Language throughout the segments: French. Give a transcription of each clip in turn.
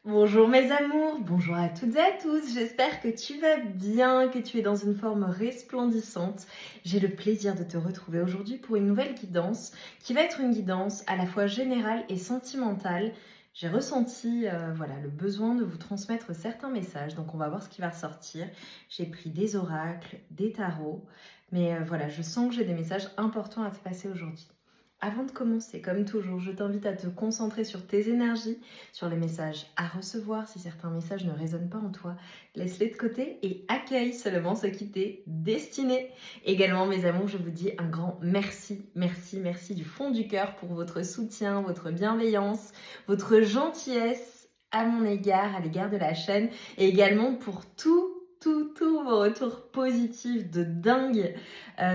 Bonjour mes amours, bonjour à toutes et à tous, j'espère que tu vas bien, que tu es dans une forme resplendissante. J'ai le plaisir de te retrouver aujourd'hui pour une nouvelle guidance qui va être une guidance à la fois générale et sentimentale. J'ai ressenti le besoin de vous transmettre certains messages, donc on va voir ce qui va ressortir. J'ai pris des oracles, des tarots, mais je sens que j'ai des messages importants à te passer aujourd'hui. Avant de commencer, comme toujours, je t'invite à te concentrer sur tes énergies, sur les messages à recevoir. Si certains messages ne résonnent pas en toi, laisse-les de côté et accueille seulement ce qui t'est destiné. Également, mes amours, je vous dis un grand merci, merci, merci du fond du cœur pour votre soutien, votre bienveillance, votre gentillesse à mon égard, à l'égard de la chaîne, et également pour tous vos retours positifs de dingue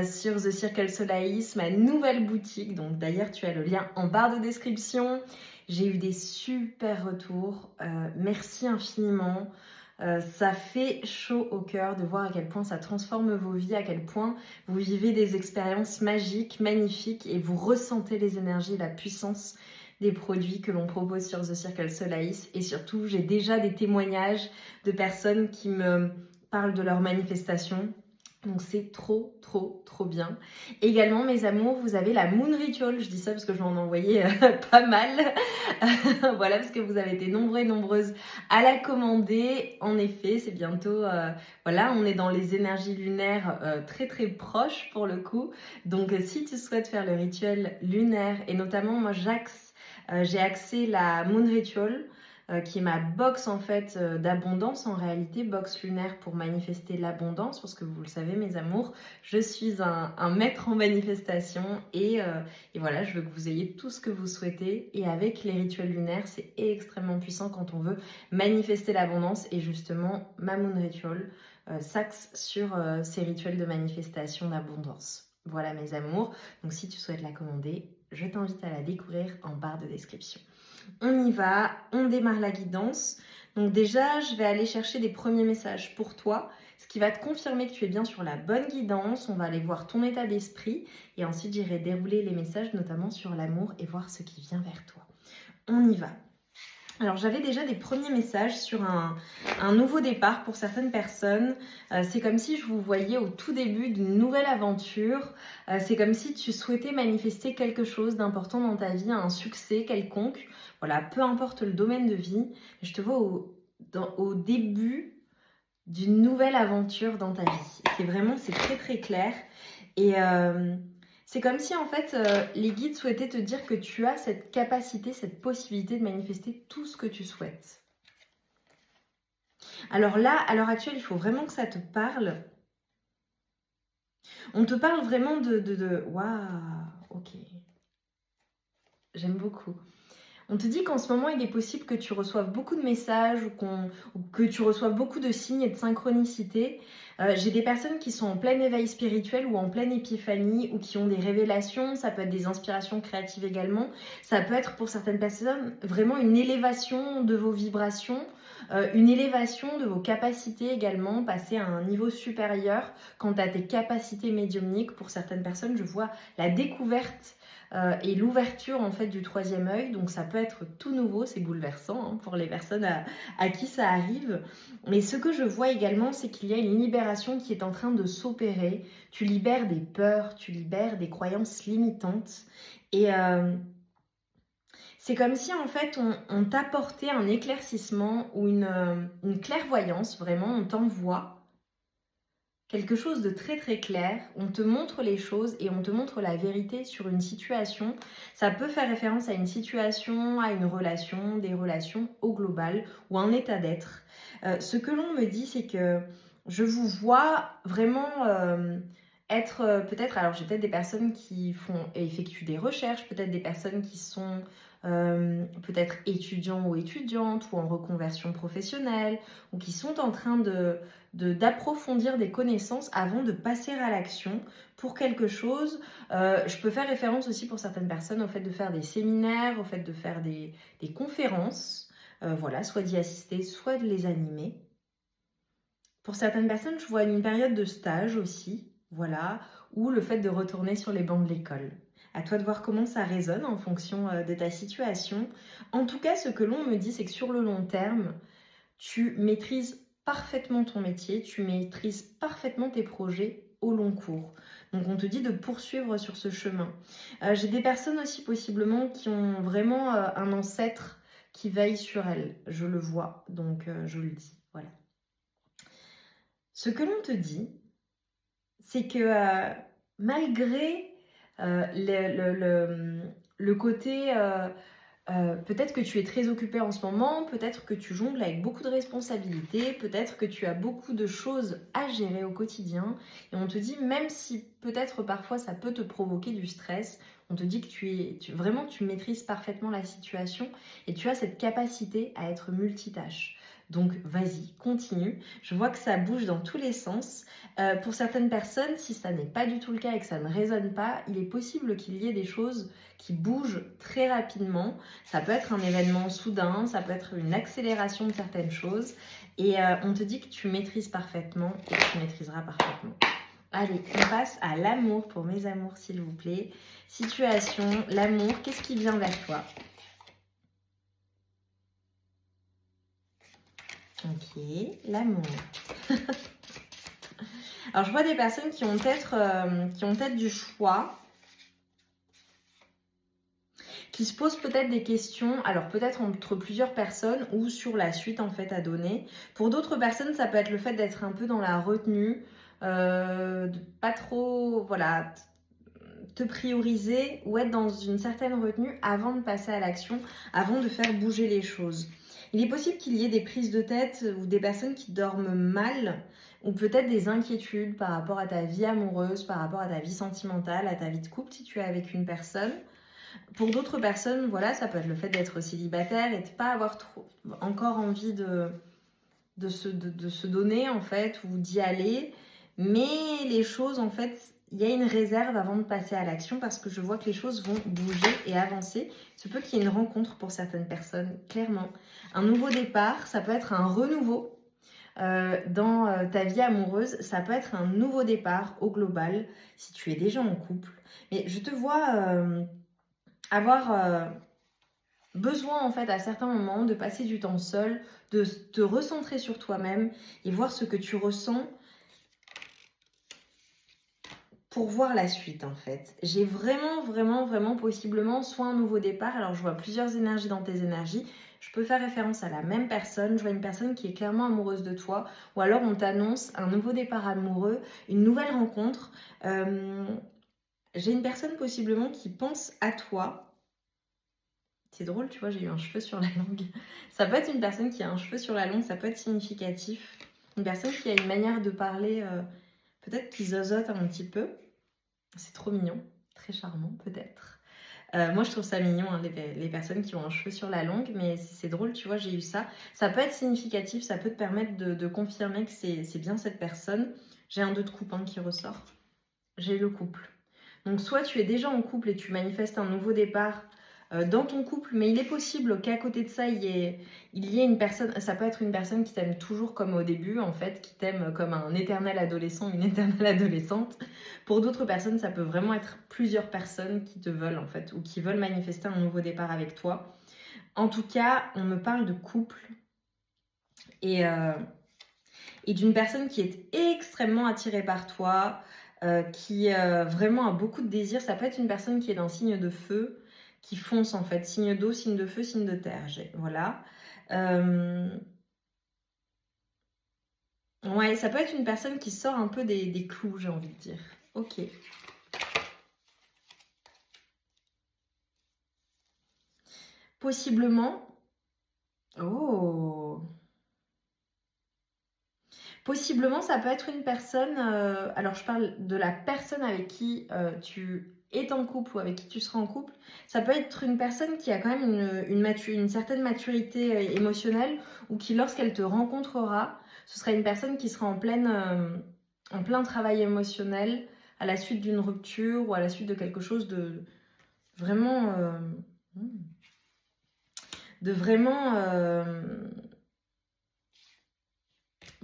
sur The Circle Solaïs, ma nouvelle boutique. Donc d'ailleurs, tu as le lien en barre de description. J'ai eu des super retours. Merci infiniment. Ça fait chaud au cœur de voir à quel point ça transforme vos vies, à quel point vous vivez des expériences magiques, magnifiques et vous ressentez les énergies, la puissance des produits que l'on propose sur The Circle Solaïs. Et surtout, j'ai déjà des témoignages de personnes qui me parlent de leur manifestation. Donc c'est trop bien. Également mes amours, vous avez la Moon Ritual. Je dis ça parce que je vais en envoyer pas mal. Voilà, parce que vous avez été nombreux et nombreuses à la commander. En effet, c'est bientôt... on est dans les énergies lunaires très proches pour le coup. Donc si tu souhaites faire le rituel lunaire, et notamment moi j'ai axé la Moon Ritual, qui est ma box en fait d'abondance, en réalité box lunaire pour manifester l'abondance, parce que vous le savez mes amours, je suis un maître en manifestation et voilà, je veux que vous ayez tout ce que vous souhaitez, et avec les rituels lunaires c'est extrêmement puissant quand on veut manifester l'abondance. Et justement ma Moon Ritual s'axe sur ces rituels de manifestation d'abondance. Voilà mes amours, donc si tu souhaites la commander, je t'invite à la découvrir en barre de description. On y va, on démarre la guidance. Donc déjà, je vais aller chercher des premiers messages pour toi, ce qui va te confirmer que tu es bien sur la bonne guidance. On va aller voir ton état d'esprit et ensuite j'irai dérouler les messages, notamment sur l'amour, et voir ce qui vient vers toi. On y va. Alors j'avais déjà des premiers messages sur un nouveau départ pour certaines personnes. C'est comme si je vous voyais au tout début d'une nouvelle aventure. C'est comme si tu souhaitais manifester quelque chose d'important dans ta vie, un succès quelconque. Voilà, peu importe le domaine de vie. Je te vois au début d'une nouvelle aventure dans ta vie. C'est très clair. Et c'est comme si en fait les guides souhaitaient te dire que tu as cette capacité, cette possibilité de manifester tout ce que tu souhaites. Alors là, à l'heure actuelle, il faut vraiment que ça te parle. On te parle vraiment de... Waouh, ok. J'aime beaucoup. On te dit qu'en ce moment, il est possible que tu reçoives beaucoup de messages ou que tu reçoives beaucoup de signes et de synchronicité. J'ai des personnes qui sont en plein éveil spirituel ou en pleine épiphanie ou qui ont des révélations. Ça peut être des inspirations créatives également. Ça peut être pour certaines personnes vraiment une élévation de vos vibrations, une élévation de vos capacités également, passer à un niveau supérieur quant à tes capacités médiumniques. Pour certaines personnes, je vois la découverte et l'ouverture en fait du troisième œil. Donc ça peut être tout nouveau, c'est bouleversant hein, pour les personnes à qui ça arrive. Mais ce que je vois également, c'est qu'il y a une libération qui est en train de s'opérer. Tu libères des peurs, tu libères des croyances limitantes. Et c'est comme si en fait on t'apportait un éclaircissement ou une clairvoyance, vraiment, on t'envoie quelque chose de très clair. On te montre les choses et on te montre la vérité sur une situation. Ça peut faire référence à une situation, à une relation, des relations au global ou un état d'être. Ce que l'on me dit, c'est que je vous vois vraiment être peut-être, alors j'ai peut-être des personnes qui font et effectuent des recherches, peut-être des personnes qui sont peut-être étudiants ou étudiantes ou en reconversion professionnelle ou qui sont en train d'approfondir des connaissances avant de passer à l'action pour quelque chose. Je peux faire référence aussi pour certaines personnes au fait de faire des séminaires, au fait de faire des conférences, soit d'y assister, soit de les animer. Pour certaines personnes, je vois une période de stage aussi, ou le fait de retourner sur les bancs de l'école. À toi de voir comment ça résonne en fonction de ta situation. En tout cas, ce que l'on me dit, c'est que sur le long terme, tu maîtrises parfaitement ton métier, tu maîtrises parfaitement tes projets au long cours. Donc on te dit de poursuivre sur ce chemin. J'ai des personnes aussi possiblement qui ont vraiment un ancêtre qui veille sur elles. Je le vois, donc je le dis. Voilà. Ce que l'on te dit, c'est que malgré le côté peut-être que tu es très occupé en ce moment, peut-être que tu jongles avec beaucoup de responsabilités, peut-être que tu as beaucoup de choses à gérer au quotidien. Et on te dit, même si peut-être parfois ça peut te provoquer du stress, on te dit que vraiment tu maîtrises parfaitement la situation et tu as cette capacité à être multitâche. Donc vas-y, continue. Je vois que ça bouge dans tous les sens. Pour certaines personnes, si ça n'est pas du tout le cas et que ça ne résonne pas, il est possible qu'il y ait des choses qui bougent très rapidement. Ça peut être un événement soudain, ça peut être une accélération de certaines choses. Et on te dit que tu maîtrises parfaitement et que tu maîtriseras parfaitement. Allez, on passe à l'amour pour mes amours, s'il vous plaît. Situation, l'amour, qu'est-ce qui vient vers toi? Ok, l'amour. Alors, je vois des personnes qui ont peut-être du choix, qui se posent peut-être des questions, alors peut-être entre plusieurs personnes ou sur la suite en fait à donner. Pour d'autres personnes, ça peut être le fait d'être un peu dans la retenue, de pas trop, voilà, te prioriser ou être dans une certaine retenue avant de passer à l'action, avant de faire bouger les choses. Il est possible qu'il y ait des prises de tête ou des personnes qui dorment mal ou peut-être des inquiétudes par rapport à ta vie amoureuse, par rapport à ta vie sentimentale, à ta vie de couple si tu es avec une personne. Pour d'autres personnes, voilà, ça peut être le fait d'être célibataire et de ne pas avoir encore envie de se donner en fait ou d'y aller. Mais les choses en fait, il y a une réserve avant de passer à l'action parce que je vois que les choses vont bouger et avancer. Il se peut qu'il y ait une rencontre pour certaines personnes, clairement. Un nouveau départ, ça peut être un renouveau dans ta vie amoureuse. Ça peut être un nouveau départ au global si tu es déjà en couple. Mais je te vois avoir besoin en fait à certains moments de passer du temps seul, de te recentrer sur toi-même et voir ce que tu ressens pour voir la suite en fait. J'ai vraiment possiblement soit un nouveau départ, alors je vois plusieurs énergies dans tes énergies, je peux faire référence à la même personne, je vois une personne qui est clairement amoureuse de toi, ou alors on t'annonce un nouveau départ amoureux, une nouvelle rencontre. J'ai une personne possiblement qui pense à toi. C'est drôle, tu vois, j'ai eu un cheveu sur la langue. Ça peut être une personne qui a un cheveu sur la langue, ça peut être significatif. Une personne qui a une manière de parler, peut-être qui zozote un petit peu. C'est trop mignon, très charmant peut-être. Moi, je trouve ça mignon, hein, les personnes qui ont un cheveu sur la langue, mais c'est drôle, tu vois, j'ai eu ça. Ça peut être significatif, ça peut te permettre de confirmer que c'est bien cette personne. J'ai un 2 de coupe qui ressort. J'ai le couple. Donc, soit tu es déjà en couple et tu manifestes un nouveau départ dans ton couple, mais il est possible qu'à côté de ça, il y ait une personne, ça peut être une personne qui t'aime toujours comme au début, en fait, qui t'aime comme un éternel adolescent, une éternelle adolescente. Pour d'autres personnes, ça peut vraiment être plusieurs personnes qui te veulent, en fait, ou qui veulent manifester un nouveau départ avec toi. En tout cas, on me parle de couple et d'une personne qui est extrêmement attirée par toi, qui vraiment a beaucoup de désir. Ça peut être une personne qui est d'un signe de feu, qui fonce en fait, signe d'eau, signe de feu, signe de terre. Voilà. Ouais, ça peut être une personne qui sort un peu des clous, j'ai envie de dire. Ok. Possiblement. Oh. Possiblement, ça peut être une personne, alors je parle de la personne avec qui tu es en couple ou avec qui tu seras en couple. Ça peut être une personne qui a quand même une certaine maturité émotionnelle ou qui, lorsqu'elle te rencontrera, ce sera une personne qui sera en plein travail émotionnel à la suite d'une rupture ou à la suite de quelque chose de vraiment... de vraiment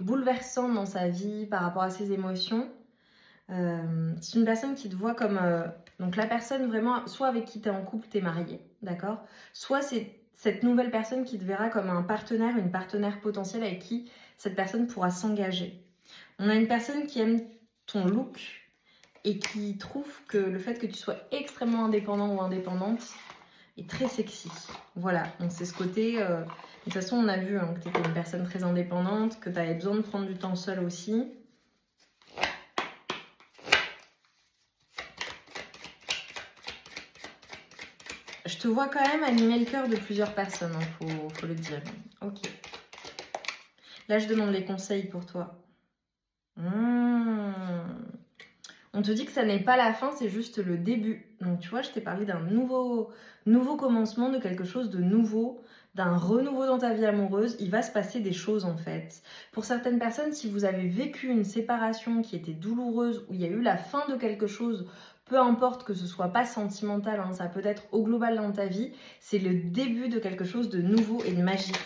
bouleversant dans sa vie par rapport à ses émotions. C'est une personne qui te voit comme... donc la personne vraiment, soit avec qui tu es en couple, tu es marié, d'accord? Soit c'est cette nouvelle personne qui te verra comme un partenaire, une partenaire potentielle avec qui cette personne pourra s'engager. On a une personne qui aime ton look et qui trouve que le fait que tu sois extrêmement indépendant ou indépendante est très sexy. Voilà, donc c'est ce côté... de toute façon, on a vu hein, que tu étais une personne très indépendante, que tu avais besoin de prendre du temps seul aussi. Je te vois quand même animer le cœur de plusieurs personnes, hein, faut le dire. Ok. Là, je demande les conseils pour toi. On te dit que ça n'est pas la fin, c'est juste le début. Donc, tu vois, je t'ai parlé d'un nouveau commencement, de quelque chose de nouveau, d'un renouveau dans ta vie amoureuse. Il va se passer des choses, en fait. Pour certaines personnes, si vous avez vécu une séparation qui était douloureuse, où il y a eu la fin de quelque chose, peu importe que ce soit pas sentimental, hein, ça peut être au global dans ta vie, c'est le début de quelque chose de nouveau et de magique.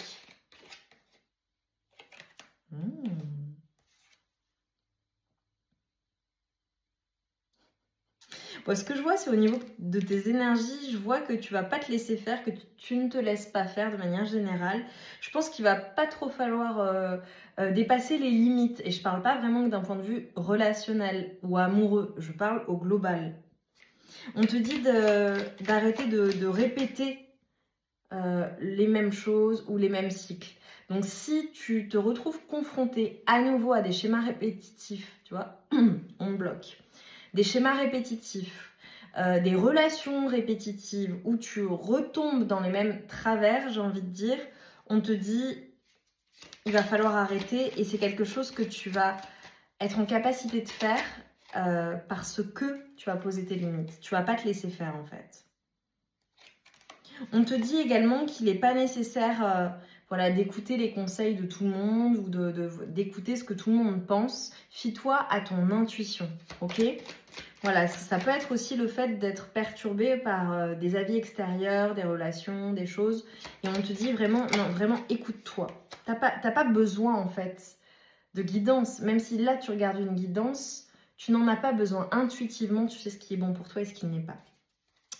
Bon, ce que je vois, c'est au niveau de tes énergies, je vois que tu vas pas te laisser faire, que tu ne te laisses pas faire de manière générale. Je pense qu'il va pas trop falloir dépasser les limites. Et je parle pas vraiment d'un point de vue relationnel ou amoureux, je parle au global. On te dit d'arrêter de répéter les mêmes choses ou les mêmes cycles. Donc si tu te retrouves confronté à nouveau à des schémas répétitifs, tu vois, on bloque. Des schémas répétitifs, des relations répétitives où tu retombes dans les mêmes travers, j'ai envie de dire, on te dit il va falloir arrêter et c'est quelque chose que tu vas être en capacité de faire parce que tu vas poser tes limites. Tu vas pas te laisser faire en fait. On te dit également qu'il n'est pas nécessaire voilà, d'écouter les conseils de tout le monde ou d'écouter ce que tout le monde pense. Fie-toi à ton intuition, ok? Voilà, ça peut être aussi le fait d'être perturbé par des avis extérieurs, des relations, des choses. Et on te dit vraiment, non, vraiment, écoute-toi. T'as pas besoin, en fait, de guidance. Même si là, tu regardes une guidance, tu n'en as pas besoin. Intuitivement, tu sais ce qui est bon pour toi et ce qui n'est pas.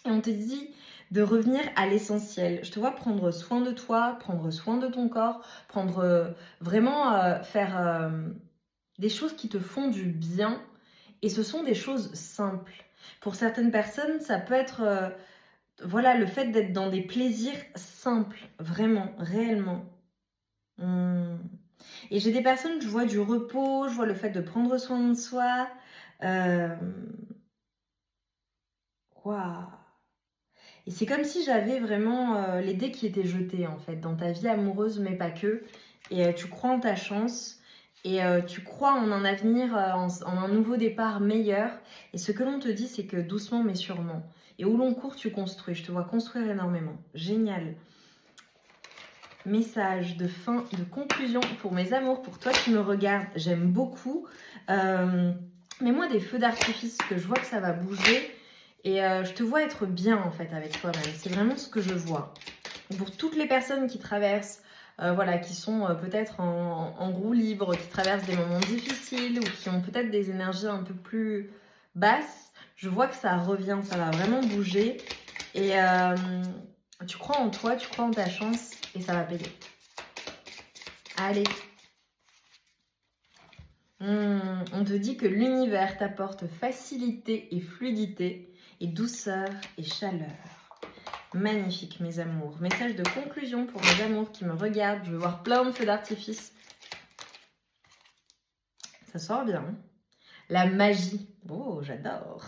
Et on te dit de revenir à l'essentiel. Je te vois prendre soin de toi, prendre soin de ton corps, faire des choses qui te font du bien. Et ce sont des choses simples. Pour certaines personnes, ça peut être voilà, le fait d'être dans des plaisirs simples, vraiment, réellement. Et j'ai des personnes, je vois du repos, je vois le fait de prendre soin de soi. Waouh! Et c'est comme si j'avais vraiment les dés qui étaient jetés en fait dans ta vie amoureuse, mais pas que. Et tu crois en ta chance et tu crois en un avenir, en un nouveau départ meilleur. Et ce que l'on te dit, c'est que doucement mais sûrement. Et où l'on court, tu construis. Je te vois construire énormément. Génial. Message de fin, de conclusion pour mes amours, pour toi qui me regardes. J'aime beaucoup. Mets-moi des feux d'artifice, que je vois que ça va bouger. Et je te vois être bien en fait avec toi-même. C'est vraiment ce que je vois. Pour toutes les personnes qui traversent, voilà, qui sont peut-être en roue libre, qui traversent des moments difficiles ou qui ont peut-être des énergies un peu plus basses, je vois que ça revient, ça va vraiment bouger. Et tu crois en toi, tu crois en ta chance et ça va payer. Allez. On te dit que l'univers t'apporte facilité et fluidité et douceur et chaleur. Magnifique mes amours. Message de conclusion pour mes amours qui me regardent. Je veux voir plein de feux d'artifice. Ça sort bien. La magie. Oh, j'adore.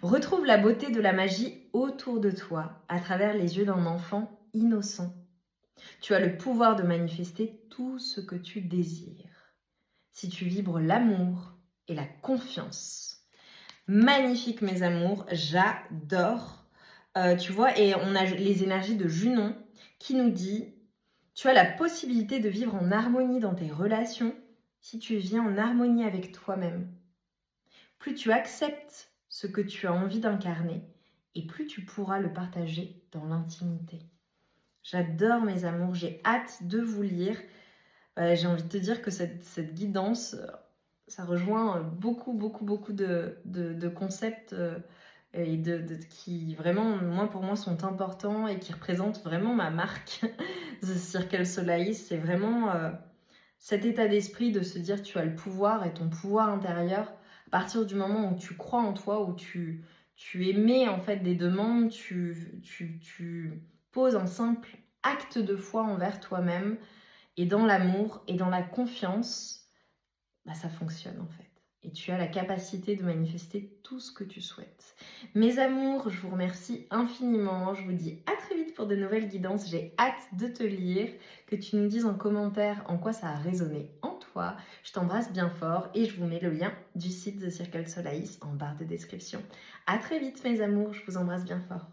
Retrouve la beauté de la magie autour de toi à travers les yeux d'un enfant innocent. Tu as le pouvoir de manifester tout ce que tu désires. Si tu vibres l'amour et la confiance. Magnifique mes amours, j'adore. Tu vois, et on a les énergies de Junon qui nous dit tu as la possibilité de vivre en harmonie dans tes relations si tu vis en harmonie avec toi-même. Plus tu acceptes ce que tu as envie d'incarner et plus tu pourras le partager dans l'intimité. J'adore mes amours, j'ai hâte de vous lire. J'ai envie de te dire que cette guidance, ça rejoint beaucoup, beaucoup, beaucoup de concepts et qui vraiment, pour moi, sont importants et qui représentent vraiment ma marque. The Circle Solaïs, c'est vraiment cet état d'esprit de se dire tu as le pouvoir et ton pouvoir intérieur, à partir du moment où tu crois en toi, où tu émets en fait des demandes, tu poses un simple acte de foi envers toi-même et dans l'amour et dans la confiance, bah, ça fonctionne en fait. Et tu as la capacité de manifester tout ce que tu souhaites. Mes amours, je vous remercie infiniment. Je vous dis à très vite pour de nouvelles guidances. J'ai hâte de te lire, que tu nous dises en commentaire en quoi ça a résonné en toi. Je t'embrasse bien fort et je vous mets le lien du site The Circle Solaïs en barre de description. À très vite mes amours, je vous embrasse bien fort.